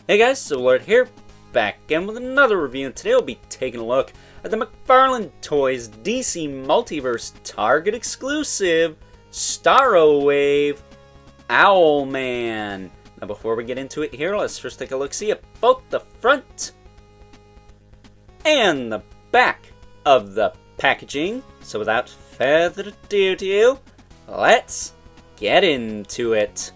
Hey guys, so Lord here, back again with another review, and today we'll be taking a look at the McFarlane Toys DC Multiverse Target exclusive Starro Wave Owlman. Now before we get into it here, let's first take a look-see at both the front and the back of the packaging. So without further ado, let's get into it.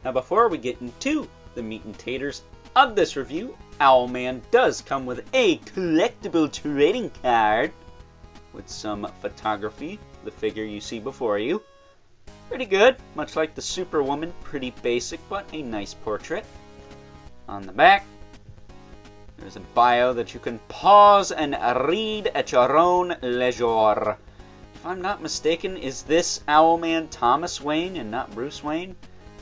Now before we get into the meat and taters of this review, Owlman does come with a collectible trading card with some photography, the figure you see before you. Pretty good, much like the Superwoman, pretty basic but a nice portrait. On the back, there's a bio that you can pause and read at your own leisure. If I'm not mistaken, is this Owlman Thomas Wayne and not Bruce Wayne?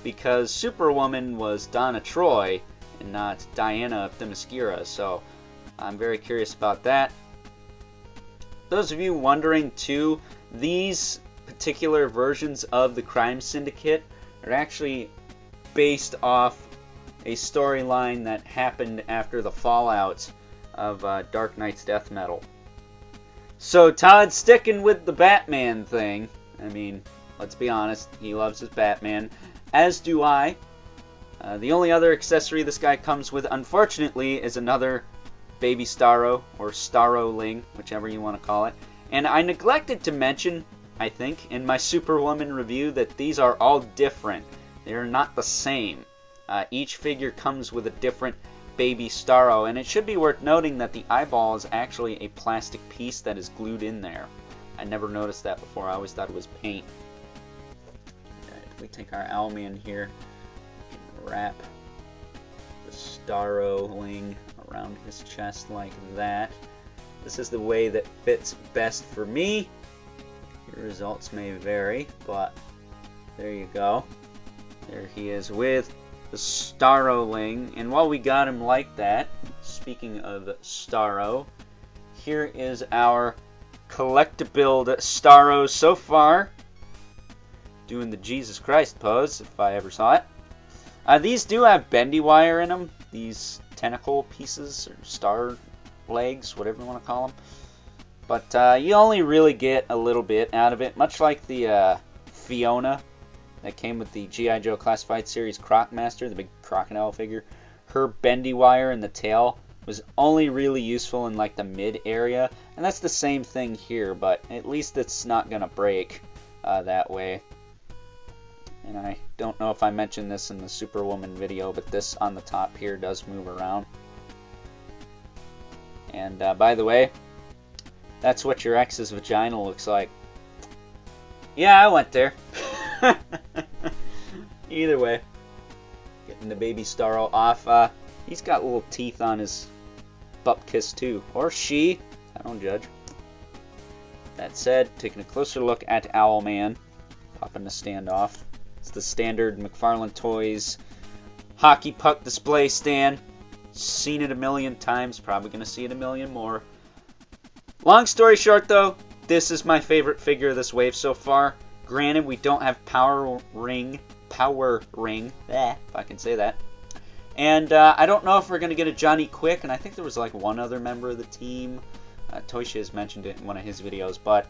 Because Superwoman was Donna Troy and not Diana Themyscira, so I'm very curious about that. Those of you wondering too, these particular versions of the Crime Syndicate are actually based off a storyline that happened after the fallout of Dark Knight's death metal. So Todd's sticking with the Batman thing. I mean, let's be honest, he loves his Batman. As do I. The only other accessory this guy comes with, unfortunately, is another baby Starro, or Starro-ling, whichever you want to call it. And I neglected to mention, I think, in my Superwoman review that these are all different. They are not the same. Each figure comes with a different baby Starro, and it should be worth noting that the eyeball is actually a plastic piece that is glued in there. I never noticed that before. I always thought it was paint. We take our Owlman here and wrap the Starro-ling around his chest like that. This is the way that fits best for me. Your results may vary, but there you go. There he is with the Starro-ling. And while we got him like that, speaking of Starro, here is our collectible Starro so far. Doing the Jesus Christ pose, if I ever saw it. These do have bendy wire in them, these tentacle pieces, or star legs, whatever you want to call them. But you only really get a little bit out of it, much like the Fiona that came with the G.I. Joe Classified Series Crocmaster, the big crocodile figure. Her bendy wire in the tail was only really useful in like the mid area, and that's the same thing here, but at least it's not going to break that way. And I don't know if I mentioned this in the Superwoman video, but this on the top here does move around. And by the way, that's what your ex's vagina looks like. Yeah, I went there. Either way, getting the baby Starro off. He's got little teeth on his butt kiss too. Or she. I don't judge. That said, taking a closer look at Owlman. Popping the stand off. It's the standard McFarlane Toys hockey puck display stand. Seen it a million times, probably going to see it a million more. Long story short though, this is my favorite figure of this wave so far. Granted, we don't have power ring, if I can say that. And I don't know if we're going to get a Johnny Quick, and I think there was like one other member of the team. Toysha has mentioned it in one of his videos, but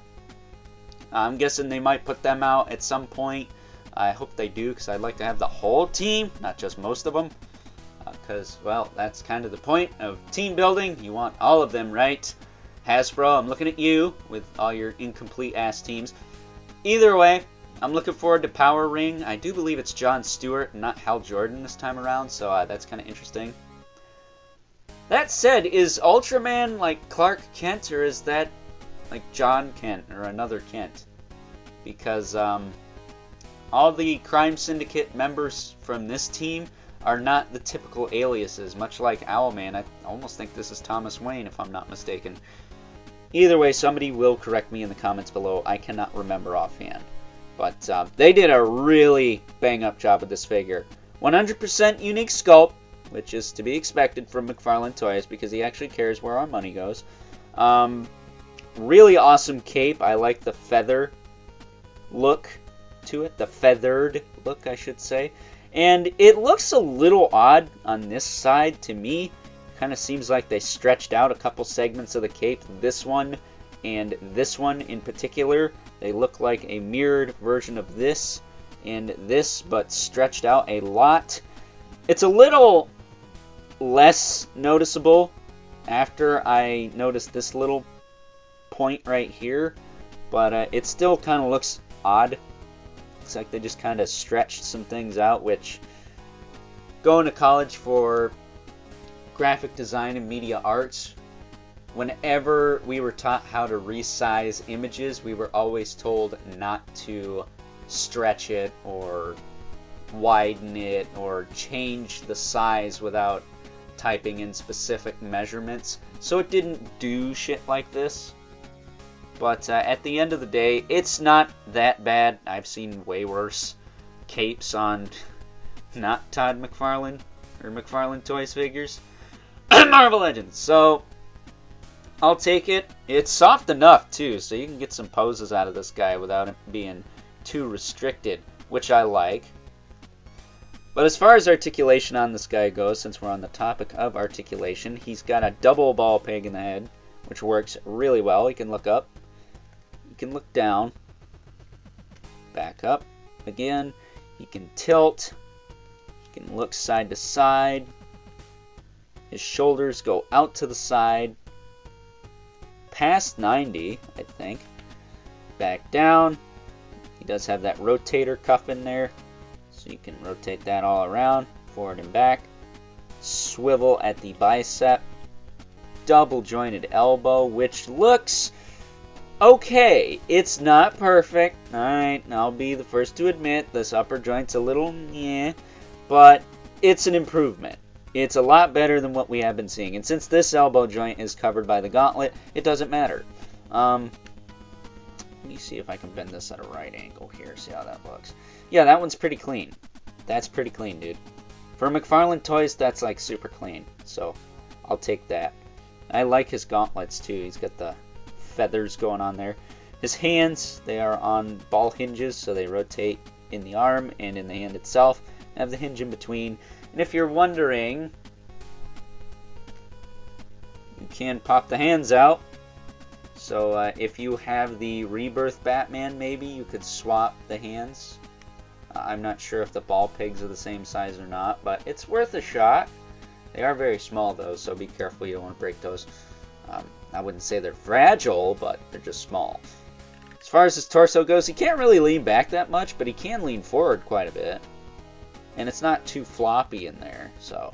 I'm guessing they might put them out at some point. I hope they do, because I'd like to have the whole team, not just most of them. Because, well, that's kind of the point of team building. You want all of them, right? Hasbro, I'm looking at you with all your incomplete-ass teams. Either way, I'm looking forward to Power Ring. I do believe it's Jon Stewart and not Hal Jordan this time around, so that's kind of interesting. That said, is Ultraman like Clark Kent, or is that like John Kent or another Kent? Because, all the Crime Syndicate members from this team are not the typical aliases, much like Owlman. I almost think this is Thomas Wayne, if I'm not mistaken. Either way, somebody will correct me in the comments below. I cannot remember offhand. But they did a really bang-up job with this figure. 100% unique sculpt, which is to be expected from McFarlane Toys, because he actually cares where our money goes. Really awesome cape. I like the feather look to it, the feathered look, I should say. And it looks a little odd on this side to me. Kind of seems like they stretched out a couple segments of the cape. This one and this one in particular, they look like a mirrored version of this and this, but stretched out a lot. It's a little less noticeable after I noticed this little point right here, but it still kind of looks odd. Looks like they just kind of stretched some things out, which going to college for graphic design and media arts, whenever we were taught how to resize images, we were always told not to stretch it or widen it or change the size without typing in specific measurements. So it didn't do shit like this. But at the end of the day, it's not that bad. I've seen way worse capes on not Todd McFarlane or McFarlane Toys figures. Marvel Legends. So I'll take it. It's soft enough too, so you can get some poses out of this guy without it being too restricted, which I like. But as far as articulation on this guy goes, since we're on the topic of articulation, he's got a double ball peg in the head, which works really well. He can look up, he can look down, back up again, he can tilt, he can look side to side, his shoulders go out to the side, past 90, I think, back down. He does have that rotator cuff in there, so you can rotate that all around, forward and back. Swivel at the bicep, double jointed elbow, which looks okay. It's not perfect, alright, I'll be the first to admit this upper joint's a little but it's an improvement. It's a lot better than what we have been seeing. And since this elbow joint is covered by the gauntlet, it doesn't matter. Let me see if I can bend this at a right angle here. See how that looks. Yeah, that one's pretty clean. That's pretty clean, dude. For McFarlane Toys, that's like super clean. So I'll take that. I like his gauntlets too. He's got the feathers going on there. His hands, they are on ball hinges, so they rotate in the arm and in the hand itself. I have the hinge in between. And if you're wondering, you can pop the hands out. So if you have the Rebirth Batman, maybe you could swap the hands. I'm not sure if the ball pegs are the same size or not, but it's worth a shot. They are very small though, so be careful, you don't want to break those. I wouldn't say they're fragile, but they're just small. As far as his torso goes, he can't really lean back that much, but he can lean forward quite a bit. And it's not too floppy in there, so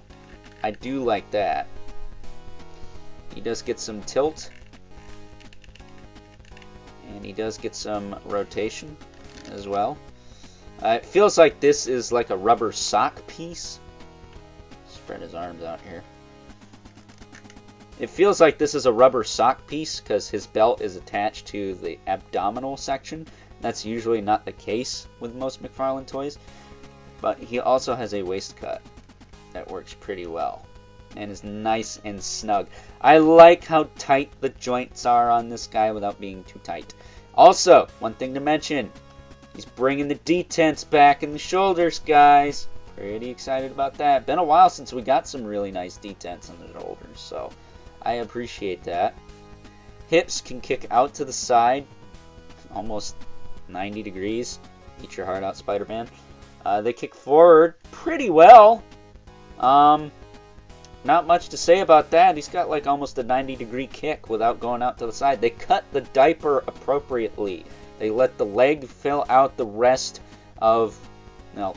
I do like that. He does get some tilt, and he does get some rotation as well. It feels like this is like a rubber sock piece. Spread his arms out here. It feels like this is a rubber sock piece because his belt is attached to the abdominal section. That's usually not the case with most McFarlane toys. But he also has a waist cut that works pretty well and is nice and snug. I like how tight the joints are on this guy without being too tight. Also, one thing to mention, he's bringing the detents back in the shoulders, guys. Pretty excited about that. Been a while since we got some really nice detents on the shoulders, so I appreciate that. Hips can kick out to the side, almost 90 degrees. Eat your heart out, Spider-Man. They kick forward pretty well. Not much to say about that. He's got like almost a 90-degree kick without going out to the side. They cut the diaper appropriately. They let the leg fill out the rest of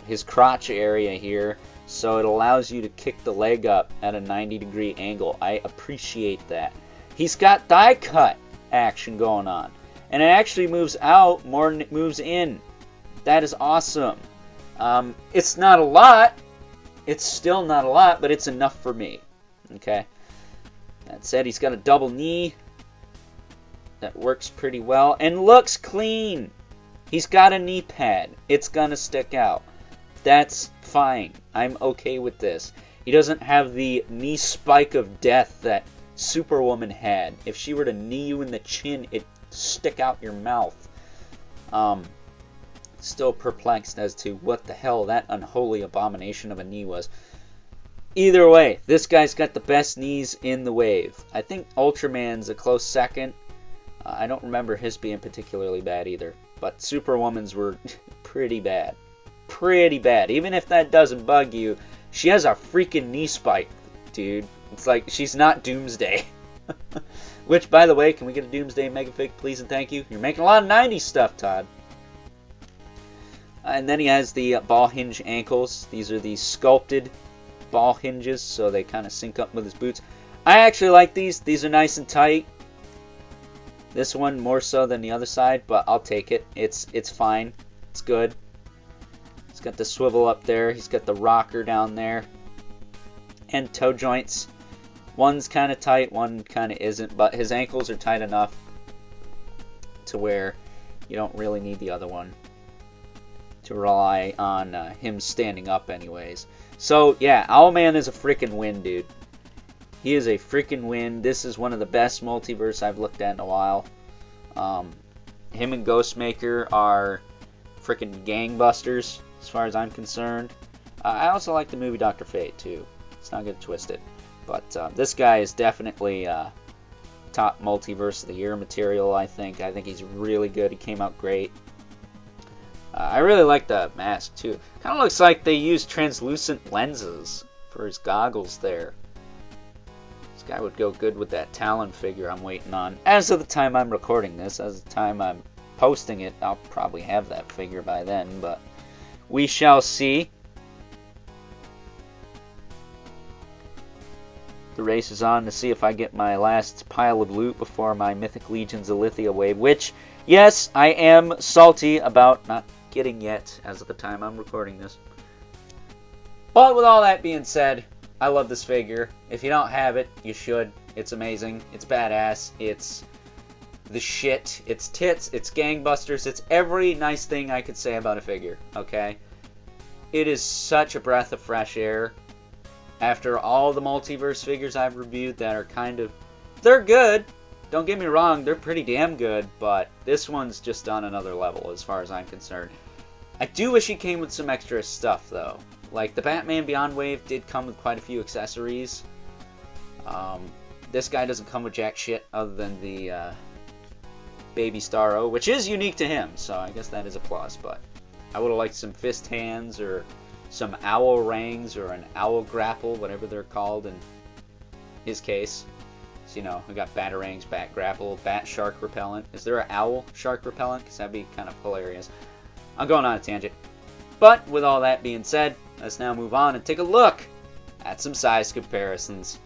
his crotch area here, so it allows you to kick the leg up at a 90-degree angle. I appreciate that. He's got thigh cut action going on, and it actually moves out more than it moves in. That is awesome. It's not a lot. It's still not a lot, but it's enough for me. Okay. That said, he's got a double knee that works pretty well and looks clean. He's got a knee pad. It's gonna stick out. That's fine. I'm okay with this. He doesn't have the knee spike of death that Superwoman had. If she were to knee you in the chin, it'd stick out your mouth. still perplexed as to what the hell that unholy abomination of a knee was. Either way, this guy's got the best knees in the wave. I think Ultraman's a close second. I don't remember his being particularly bad either. But Superwoman's were pretty bad. Pretty bad. Even if that doesn't bug you, she has a freaking knee spike, dude. It's like she's not Doomsday. Which, by the way, can we get a Doomsday Megafig, please and thank you? You're making a lot of 90s stuff, Todd. And then he has the ball hinge ankles. These are the sculpted ball hinges, so they kind of sync up with his boots. I actually like these. These are nice and tight. This one more so than the other side, but I'll take it. It's fine. It's good. He's got the swivel up there. He's got the rocker down there. And toe joints. One's kind of tight, one kind of isn't, but his ankles are tight enough to where you don't really need the other one to rely on him standing up anyways. So, yeah, Owlman is a freaking win, dude. He is a freaking win. This is one of the best multiverse I've looked at in a while. Him and Ghostmaker are freaking gangbusters, as far as I'm concerned. I also like the movie Dr. Fate, too. Let's not get twisted. But this guy is definitely top Multiverse of the Year material, I think. I think he's really good. He came out great. I really like the mask, too. Kind of looks like they used translucent lenses for his goggles there. This guy would go good with that Talon figure I'm waiting on. As of the time I'm recording this, as of the time I'm posting it, I'll probably have that figure by then, but we shall see. The race is on to see if I get my last pile of loot before my Mythic Legions Alithia wave, which, yes, I am salty about not getting yet as of the time I'm recording this. But with all that being said, I love this figure. If you don't have it, you should. It's amazing. It's badass. It's the shit. It's tits. It's gangbusters. It's every nice thing I could say about a figure, okay? It is such a breath of fresh air. After all the multiverse figures I've reviewed that are kind of... They're good. Don't get me wrong. They're pretty damn good. But this one's just on another level as far as I'm concerned. I do wish he came with some extra stuff, though. Like, the Batman Beyond wave did come with quite a few accessories. This guy doesn't come with jack shit other than the Baby Starro, which is unique to him. So I guess that is a plus. But I would have liked some fist hands or some owl rings or an owl grapple, whatever they're called in his case. So, you know, we got batarangs, bat grapple, bat shark repellent. Is there an owl shark repellent? Because that'd be kind of hilarious. I'm going on a tangent. But with all that being said, let's now move on and take a look at some size comparisons.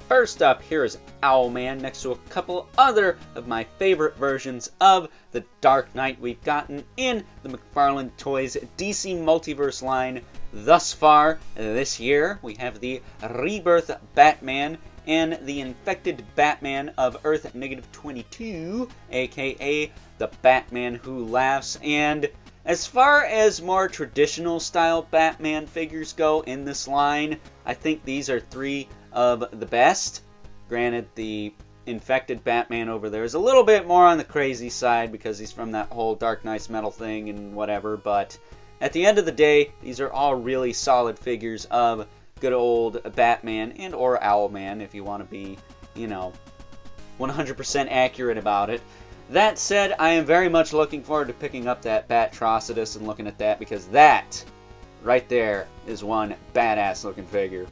First up, here is Owlman next to a couple other of my favorite versions of the Dark Knight we've gotten in the McFarlane Toys DC Multiverse line thus far this year. We have the Rebirth Batman and the Infected Batman of Earth -22, aka the Batman Who Laughs. And as far as more traditional style Batman figures go in this line, I think these are three of the best. Granted, the Infected Batman over there is a little bit more on the crazy side because he's from that whole Dark Knight's Metal thing and whatever, but at the end of the day, these are all really solid figures of good old Batman and or Owlman if you want to be, you know, 100% accurate about it. That said, I am very much looking forward to picking up that Batrocidus and looking at that because that right there is one badass looking figure.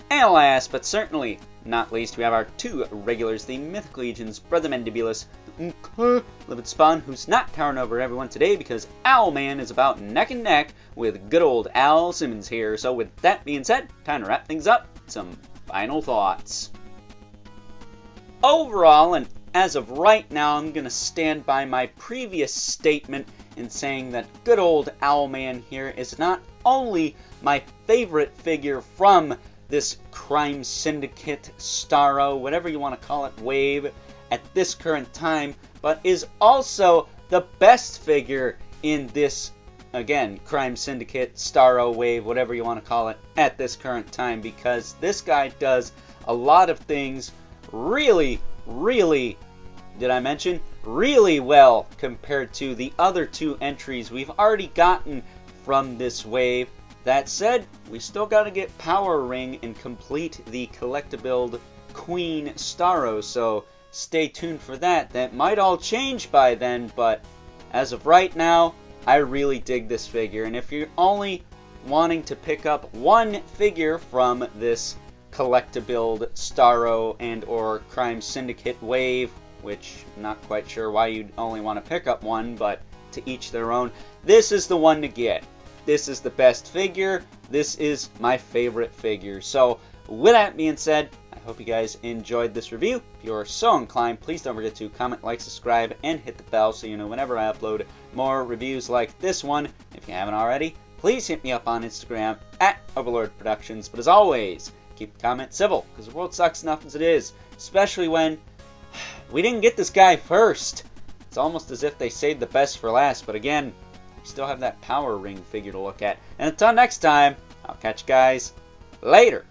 And last, but certainly not least, we have our two regulars, the Mythic Legions, Brother Mandibulus, Livid Spawn, who's not towering over everyone today because Owlman is about neck and neck with good old Al Simmons here. So with that being said, time to wrap things up. Some final thoughts. Overall, and as of right now, I'm going to stand by my previous statement in saying that good old Owlman here is not only my favorite figure from this Crime Syndicate, Starro, whatever you want to call it, wave at this current time, but is also the best figure in this, again, Crime Syndicate, Starro wave, whatever you want to call it, at this current time, because this guy does a lot of things really, really did I mention, really well compared to the other two entries we've already gotten from this wave. That said, we still got to get Power Ring and complete the collectible Queen Starro, so stay tuned for that. That might all change by then, but as of right now, I really dig this figure. And if you're only wanting to pick up one figure from this collectible Starro and or Crime Syndicate wave, which I'm not quite sure why you'd only want to pick up one, but to each their own, this is the one to get. This is the best figure. This is my favorite figure. So with that being said, I hope you guys enjoyed this review. If you're so inclined, please don't forget to comment, like, subscribe, and hit the bell so you know whenever I upload more reviews like this one. If you haven't already, please hit me up on Instagram at Overlord Productions. But as always, keep the comments civil, because the world sucks enough as it is, especially when we didn't get this guy first. It's almost as if they saved the best for last, but again, we still have that Power Ring figure to look at. And until next time, I'll catch you guys later.